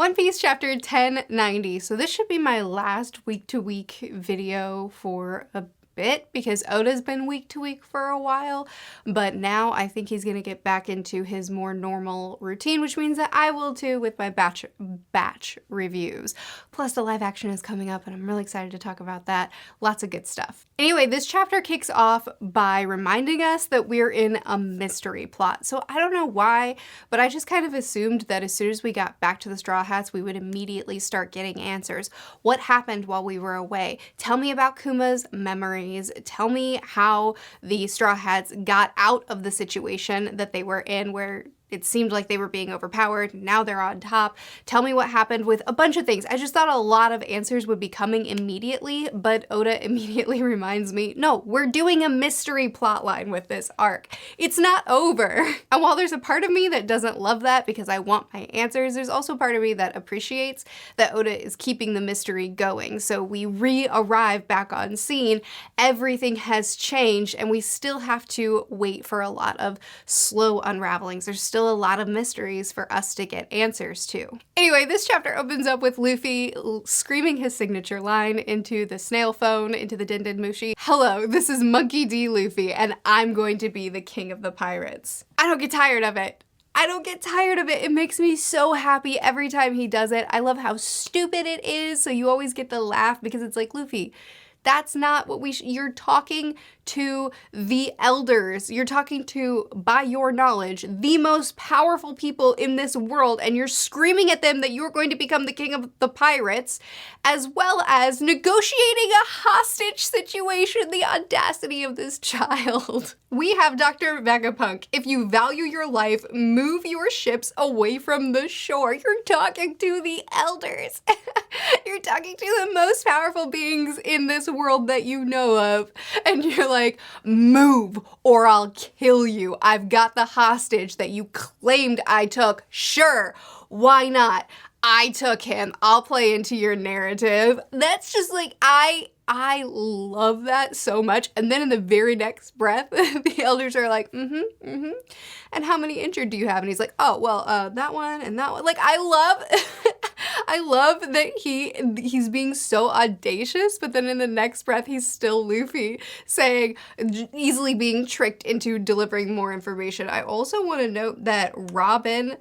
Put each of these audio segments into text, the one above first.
One Piece chapter 1090. So this should be my last week-to-week video for a bit because Oda's been week-to-week for a while, but now I think he's gonna get back into his more normal routine, which means that I will too with my batch reviews. Plus the live action is coming up and I'm really excited to talk about that. Lots of good stuff. Anyway, this chapter kicks off by reminding us that we're in a mystery plot. So I don't know why, but I just kind of assumed that as soon as we got back to the Straw Hats, we would immediately start getting answers. What happened while we were away? Tell me about Kuma's memories. Tell me how the Straw Hats got out of the situation that they were in where it seemed like they were being overpowered. Now they're on top. Tell me what happened with a bunch of things. I just thought a lot of answers would be coming immediately, but Oda immediately reminds me, no, we're doing a mystery plotline with this arc. It's not over. And while there's a part of me that doesn't love that because I want my answers, there's also part of me that appreciates that Oda is keeping the mystery going. So we re-arrive back on scene, everything has changed, and we still have to wait for a lot of slow unravelings. There's still a lot of mysteries for us to get answers to. Anyway, this chapter opens up with Luffy screaming his signature line into the snail phone, into the Din Din Mushi. Hello, this is Monkey D. Luffy, and I'm going to be the king of the pirates. I don't get tired of it. I don't get tired of it. It makes me so happy every time he does it. I love how stupid it is, so you always get the laugh because it's like, Luffy, that's not what you're talking to the elders. You're talking to, by your knowledge, the most powerful people in this world, and you're screaming at them that you're going to become the king of the pirates, as well as negotiating a hostage situation. The audacity of this child. We have Dr. Vegapunk. If you value your life, move your ships away from the shore. You're talking to the elders. You're talking to the most powerful beings in this world that you know of, and you're like, move or I'll kill you. I've got the hostage that you claimed I took. Sure, why not? I took him. I'll play into your narrative. That's just like, I love that so much. And then in the very next breath, the elders are like, and how many injured do you have? And he's like, oh, well, that one and that one. Like, I love that he's being so audacious, but then in the next breath, he's still Luffy, saying, easily being tricked into delivering more information. I also want to note that Robin,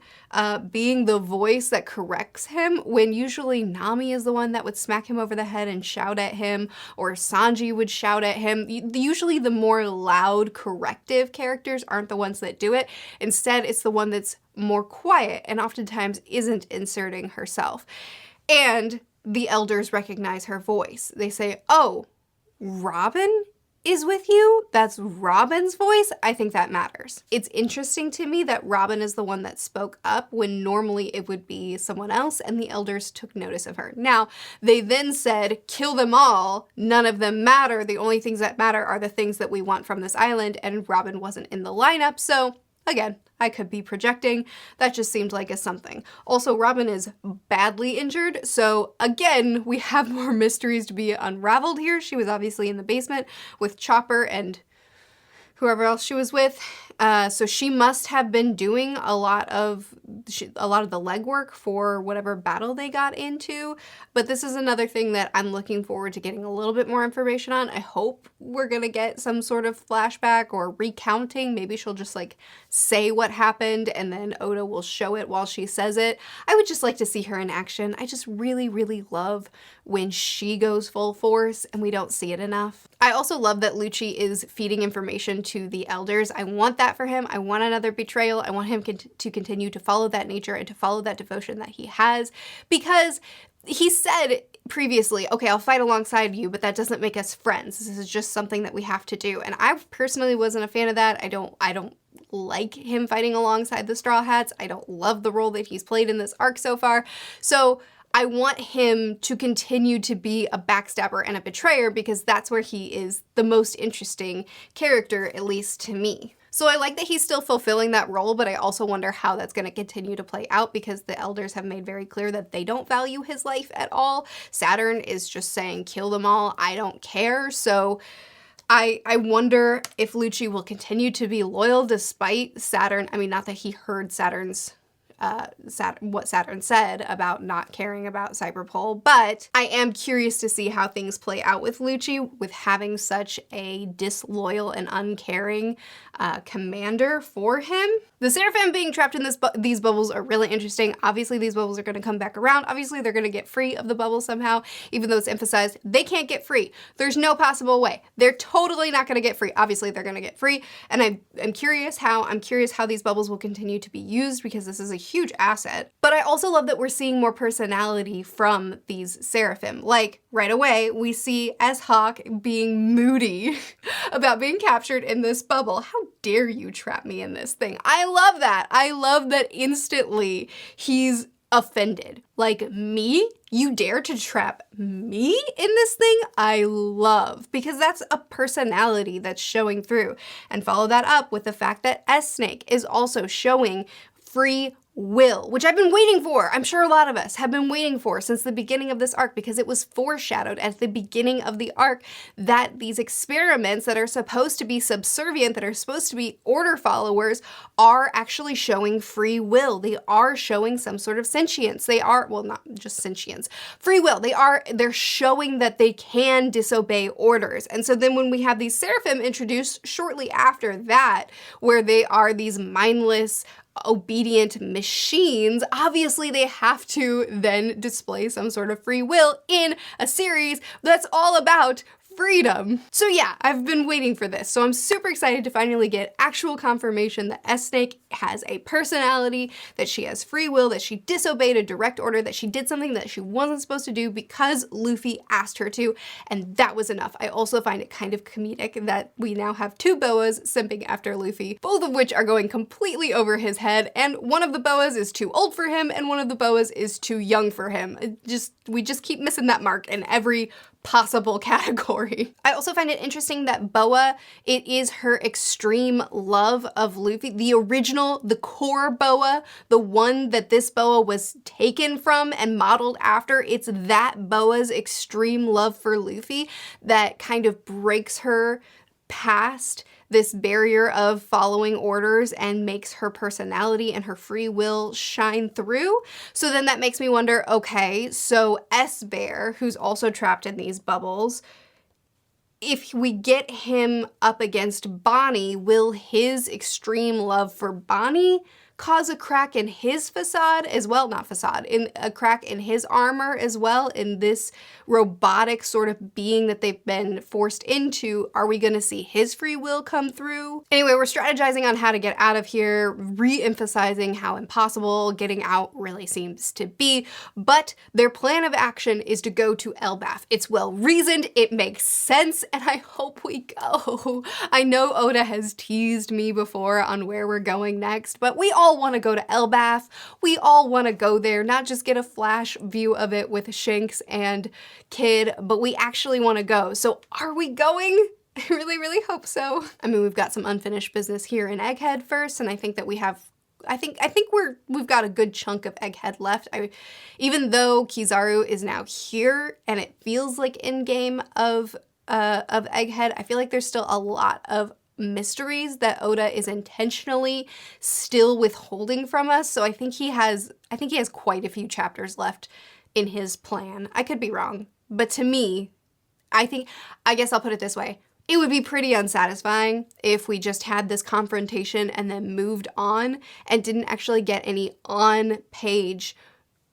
being the voice that corrects him, when usually Nami is the one that would smack him over the head and shout at him, or Sanji would shout at him. Usually the more loud corrective characters aren't the ones that do it. Instead, it's the one that's more quiet and oftentimes isn't inserting herself. And the elders recognize her voice. They say, oh, Robin is with you? That's Robin's voice? I think that matters. It's interesting to me that Robin is the one that spoke up when normally it would be someone else, and the elders took notice of her. Now, they then said, kill them all, none of them matter, the only things that matter are the things that we want from this island, and Robin wasn't in the lineup, so again, I could be projecting. That just seemed like a something. Also, Robin is badly injured, so again, we have more mysteries to be unraveled here. She was obviously in the basement with Chopper and whoever else she was with. So she must have been doing a lot of the legwork for whatever battle they got into. But this is another thing that I'm looking forward to getting a little bit more information on. I hope we're gonna get some sort of flashback or recounting. Maybe she'll just like say what happened and then Oda will show it while she says it. I would just like to see her in action. I just really, really love when she goes full force and we don't see it enough. I also love that Lucci is feeding information to the elders. I want that for him. I want another betrayal. I want him to continue to follow that nature and to follow that devotion that he has, because he said previously, okay, I'll fight alongside you, but that doesn't make us friends. This is just something that we have to do. And I personally wasn't a fan of that. I don't like him fighting alongside the Straw Hats. I don't love the role that he's played in this arc so far. So I want him to continue to be a backstabber and a betrayer because that's where he is the most interesting character, at least to me. So I like that he's still fulfilling that role, but I also wonder how that's going to continue to play out because the elders have made very clear that they don't value his life at all. Saturn is just saying, kill them all, I don't care. So I wonder if Lucci will continue to be loyal despite Saturn. I mean, not that he heard Saturn's what Saturn said about not caring about Cyberpol, but I am curious to see how things play out with Lucci, with having such a disloyal and uncaring commander for him. The Seraphim being trapped in these bubbles are really interesting. Obviously, these bubbles are going to come back around. Obviously, they're going to get free of the bubble somehow, even though it's emphasized they can't get free. There's no possible way. They're totally not going to get free. Obviously, they're going to get free, and I'm curious how these bubbles will continue to be used, because this is a huge asset. But I also love that we're seeing more personality from these Seraphim. Like, right away, we see S-Hawk being moody about being captured in this bubble. How dare you trap me in this thing? I love that. I love that instantly he's offended. Like, me? You dare to trap me in this thing? I love, because that's a personality that's showing through. And follow that up with the fact that S-Snake is also showing free will, which I've been waiting for. I'm sure a lot of us have been waiting for since the beginning of this arc, because it was foreshadowed at the beginning of the arc that these experiments that are supposed to be subservient, that are supposed to be order followers, are actually showing free will. They are showing some sort of sentience. They are, well, not just sentience, free will. They're showing that they can disobey orders. And so then when we have these Seraphim introduced shortly after that, where they are these mindless, obedient machines, obviously they have to then display some sort of free will in a series that's all about freedom. So yeah, I've been waiting for this. So I'm super excited to finally get actual confirmation that S-Snake has a personality, that she has free will, that she disobeyed a direct order, that she did something that she wasn't supposed to do because Luffy asked her to, and that was enough. I also find it kind of comedic that we now have two boas simping after Luffy, both of which are going completely over his head, and one of the boas is too old for him, and one of the boas is too young for him. We just keep missing that mark in every possible category. I also find it interesting that Boa, it is her extreme love of Luffy, the original, the core Boa, the one that this Boa was taken from and modeled after. It's that Boa's extreme love for Luffy that kind of breaks her past this barrier of following orders and makes her personality and her free will shine through. So then that makes me wonder, okay, so S-Bear, who's also trapped in these bubbles, if we get him up against Bonnie, will his extreme love for Bonnie cause a crack in his facade as well? Not facade, in a crack in his armor as well, in this robotic sort of being that they've been forced into. Are we gonna see his free will come through? Anyway, we're strategizing on how to get out of here, re-emphasizing how impossible getting out really seems to be, but their plan of action is to go to Elbaf. It's well reasoned, it makes sense, and I hope we go. I know Oda has teased me before on where we're going next, but we all want to go to Elbaf. We all want to go there, not just get a flash view of it with Shanks and Kid, but we actually want to go. So are we going? I really, really hope so. I mean, we've got some unfinished business here in Egghead first, and I think that we have I think we've got a good chunk of Egghead left. Even though Kizaru is now here and it feels like in game of Egghead, I feel like there's still a lot of mysteries that Oda is intentionally still withholding from us. So I think he has quite a few chapters left in his plan. I could be wrong, but to me, I guess I'll put it this way. It would be pretty unsatisfying if we just had this confrontation and then moved on and didn't actually get any on-page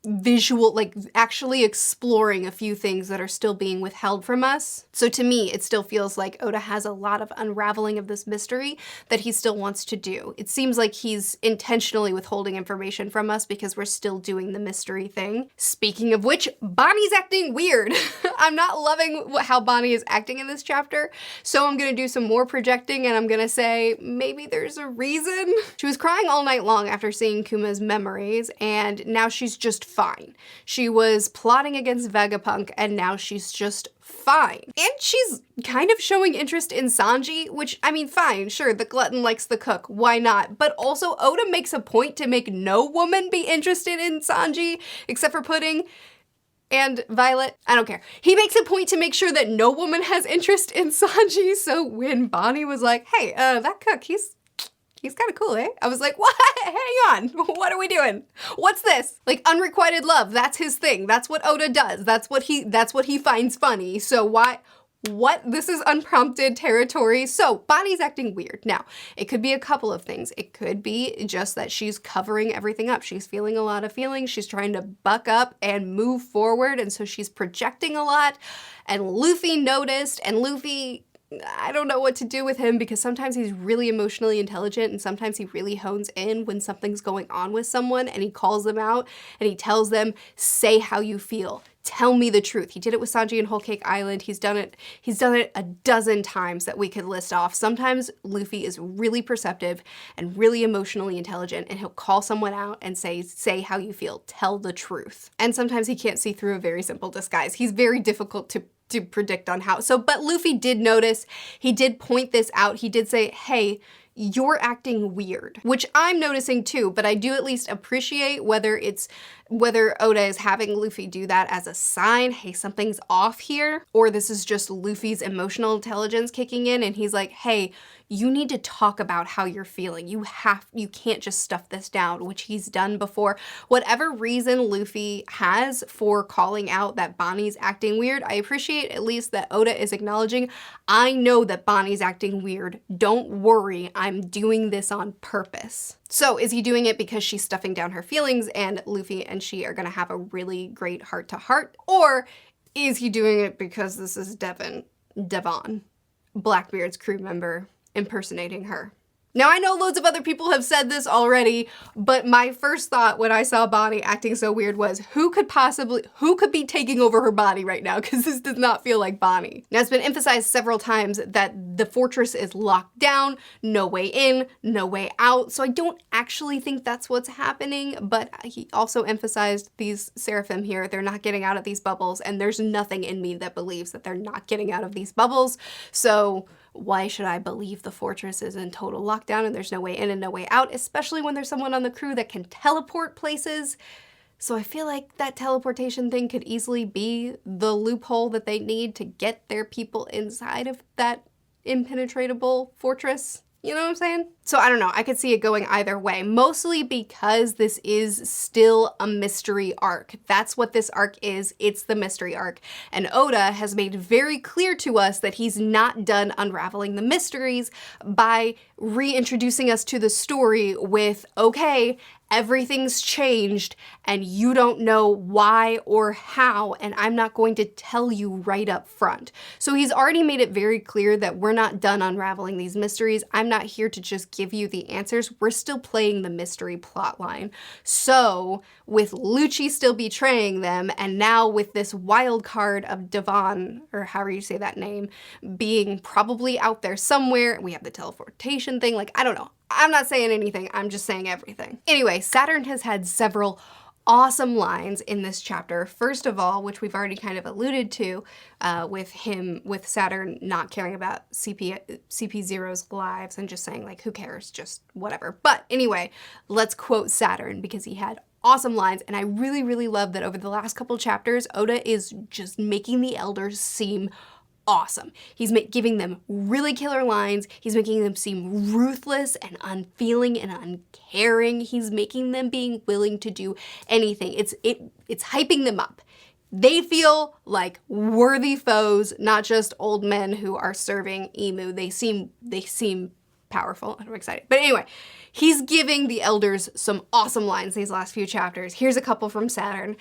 visual, like actually exploring a few things that are still being withheld from us. So to me, it still feels like Oda has a lot of unraveling of this mystery that he still wants to do. It seems like he's intentionally withholding information from us because we're still doing the mystery thing. Speaking of which, Bonnie's acting weird. I'm not loving how Bonnie is acting in this chapter, so I'm gonna do some more projecting and I'm gonna say maybe there's a reason. She was crying all night long after seeing Kuma's memories, and now she's just fine. She was plotting against Vegapunk and now she's just fine. And she's kind of showing interest in Sanji, which, I mean, fine, sure, the glutton likes the cook, why not? But also Oda makes a point to make no woman be interested in Sanji, except for Pudding and Violet. I don't care. He makes a point to make sure that no woman has interest in Sanji, so when Bonnie was like, hey, that cook, he's He's kind of cool, eh? I was like, what? Hang on. What are we doing? What's this? Like, unrequited love. That's his thing. That's what Oda does. That's what he finds funny. So why? What? This is unprompted territory. So Bonnie's acting weird. Now, it could be a couple of things. It could be just that she's covering everything up. She's feeling a lot of feelings. She's trying to buck up and move forward. And so she's projecting a lot. And Luffy noticed, and Luffy, I don't know what to do with him because sometimes he's really emotionally intelligent and sometimes he really hones in when something's going on with someone and he calls them out and he tells them, say how you feel. Tell me the truth. He did it with Sanji and Whole Cake Island. He's done it a dozen times that we could list off. Sometimes Luffy is really perceptive and really emotionally intelligent and he'll call someone out and say how you feel. Tell the truth. And sometimes he can't see through a very simple disguise. He's very difficult to predict on how. So, but Luffy did notice, he did point this out. He did say, hey, you're acting weird, which I'm noticing too, but I do at least appreciate whether Oda is having Luffy do that as a sign, hey, something's off here, or this is just Luffy's emotional intelligence kicking in and he's like, hey, you need to talk about how you're feeling. You can't just stuff this down, which he's done before. Whatever reason Luffy has for calling out that Bonnie's acting weird, I appreciate at least that Oda is acknowledging, I know that Bonnie's acting weird. Don't worry, I'm doing this on purpose. So is he doing it because she's stuffing down her feelings and Luffy and she are gonna have a really great heart-to-heart? Or is he doing it because this is Devon, Blackbeard's crew member, impersonating her? Now, I know loads of other people have said this already, but my first thought when I saw Bonnie acting so weird was, who could be taking over her body right now? Because this does not feel like Bonnie. Now, it's been emphasized several times that the fortress is locked down, no way in, no way out. So I don't actually think that's what's happening, but he also emphasized these seraphim here, they're not getting out of these bubbles, and there's nothing in me that believes that they're not getting out of these bubbles. So why should I believe the fortress is in total lockdown and there's no way in and no way out, especially when there's someone on the crew that can teleport places? So I feel like that teleportation thing could easily be the loophole that they need to get their people inside of that impenetrable fortress. You know what I'm saying? So I don't know, I could see it going either way, mostly because this is still a mystery arc. That's what this arc is, it's the mystery arc. And Oda has made very clear to us that he's not done unraveling the mysteries by reintroducing us to the story with, okay, everything's changed and you don't know why or how, and I'm not going to tell you right up front. So he's already made it very clear that we're not done unraveling these mysteries. I'm not here to just give you the answers. We're still playing the mystery plotline. So with Lucci still betraying them, and now with this wild card of Devon, or however you say that name, being probably out there somewhere, we have the teleportation thing, like, I don't know. I'm not saying anything, I'm just saying everything. Anyway, Saturn has had several awesome lines in this chapter. First of all, which we've already kind of alluded to, with Saturn not caring about CP0's lives and just saying like, who cares, just whatever. But anyway, let's quote Saturn because he had awesome lines, and I really, really love that over the last couple chapters, Oda is just making the elders seem awesome. He's giving them really killer lines. He's making them seem ruthless and unfeeling and uncaring. He's making them being willing to do anything. It's hyping them up. They feel like worthy foes, not just old men who are serving Emu. They seem powerful, and I'm excited. But anyway, he's giving the elders some awesome lines these last few chapters. Here's a couple from Saturn.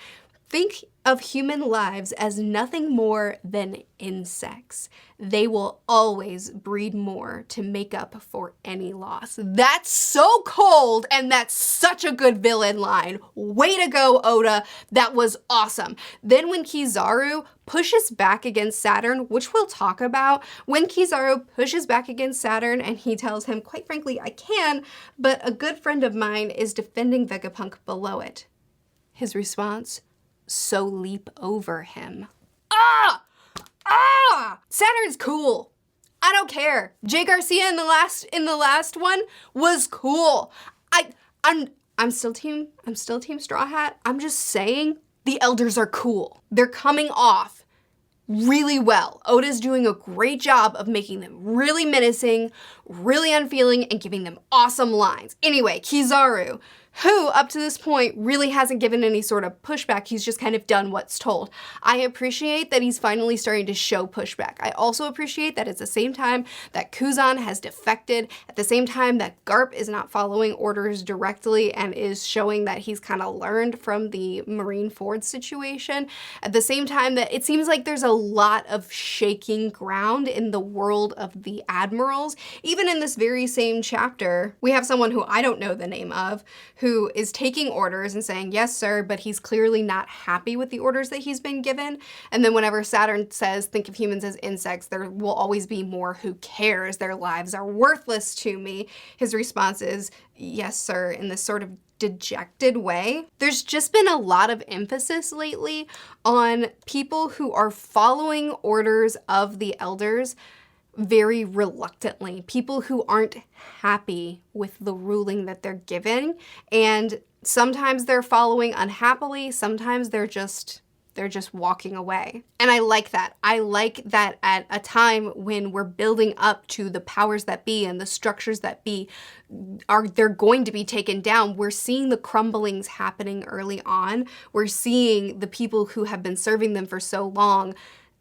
Think of human lives as nothing more than insects. They will always breed more to make up for any loss. That's so cold, and that's such a good villain line. Way to go, Oda. That was awesome. Then when Kizaru pushes back against Saturn, which we'll talk about, when Kizaru pushes back against Saturn and he tells him, quite frankly, I can, but a good friend of mine is defending Vegapunk below it. His response, so leap over him. Saturn's cool. I don't care. Jay Garcia in the last one was cool. I'm still team Straw Hat. I'm just saying the elders are cool. They're coming off really well. Oda's doing a great job of making them really menacing, really unfeeling, and giving them awesome lines. Anyway, Kizaru, who up to this point really hasn't given any sort of pushback. He's just kind of done what's told. I appreciate that he's finally starting to show pushback. I also appreciate that at the same time that Kuzan has defected, at the same time that Garp is not following orders directly and is showing that he's kind of learned from the Marineford situation, at the same time that it seems like there's a lot of shaking ground in the world of the admirals. Even in this very same chapter, we have someone who I don't know the name of, who is taking orders and saying, yes, sir, but he's clearly not happy with the orders that he's been given. And then whenever Saturn says, think of humans as insects, there will always be more. Who cares? Their lives are worthless to me. His response is, yes, sir, in this sort of dejected way. There's just been a lot of emphasis lately on people who are following orders of the elders very reluctantly, people who aren't happy with the ruling that they're given, and sometimes they're following unhappily, sometimes they're just walking away. And I like that. I like that at a time when we're building up to the powers that be and the structures that be they're going to be taken down. We're seeing the crumblings happening early on. We're seeing the people who have been serving them for so long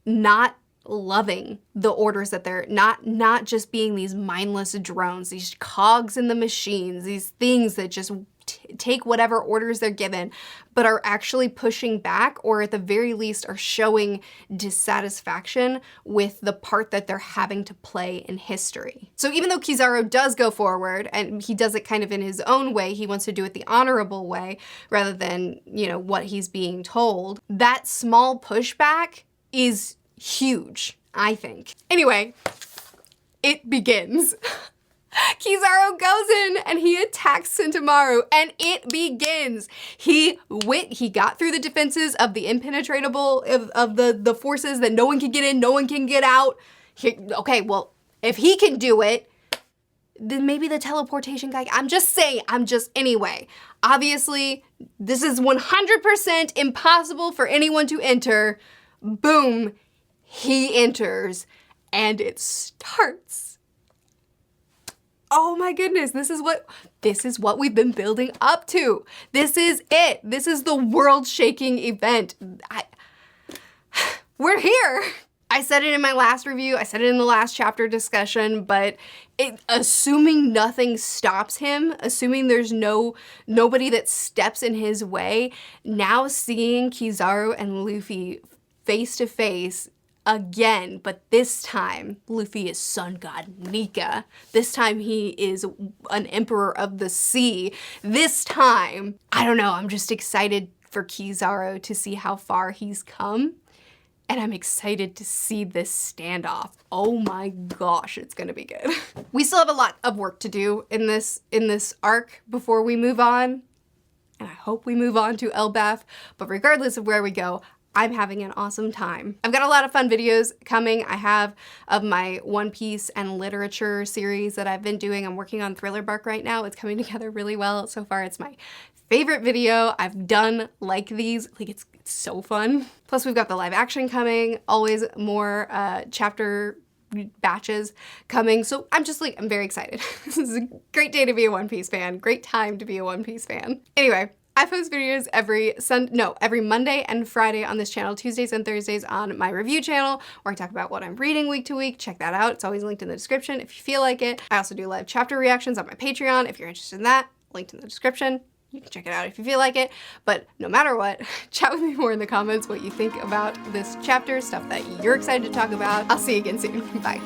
not loving the orders that they're not just being these mindless drones, these cogs in the machines, these things that just take whatever orders they're given, but are actually pushing back, or at the very least are showing dissatisfaction with the part that they're having to play in history. So even though Kizaru does go forward, and he does it kind of in his own way, he wants to do it the honorable way rather than, you know, what he's being told, that small pushback is huge, I think. Anyway, it begins. Kizaru goes in and he attacks Sentamaru, and it begins. He got through the defenses of the impenetrable, of the forces that no one can get in, no one can get out. Okay, well, if he can do it, then maybe the teleportation guy, anyway. Obviously, this is 100% impossible for anyone to enter. Boom. He enters, and it starts. Oh my goodness, this is what we've been building up to. This is it. This is the world-shaking event. We're here. I said it in my last review, I said it in the last chapter discussion, but assuming nothing stops him, assuming there's nobody that steps in his way, now seeing Kizaru and Luffy face to face again, but this time Luffy is sun god Nika. This time he is an emperor of the sea. This time, I don't know, I'm just excited for Kizaru to see how far he's come. And I'm excited to see this standoff. Oh my gosh, it's gonna be good. We still have a lot of work to do in this arc before we move on. And I hope we move on to Elbaf, but regardless of where we go, I'm having an awesome time. I've got a lot of fun videos coming. I have of my One Piece and literature series that I've been doing. I'm working on Thriller Bark right now. It's coming together really well. So far, it's my favorite video I've done like these. Like, it's so fun. Plus, we've got the live action coming. Always more chapter batches coming. So I'm very excited. This is a great day to be a One Piece fan. Great time to be a One Piece fan. Anyway, I post videos every Monday and Friday on this channel, Tuesdays and Thursdays on my review channel, where I talk about what I'm reading week to week. Check that out. It's always linked in the description if you feel like it. I also do live chapter reactions on my Patreon if you're interested in that. Linked in the description. You can check it out if you feel like it. But no matter what, chat with me more in the comments what you think about this chapter, stuff that you're excited to talk about. I'll see you again soon. Bye.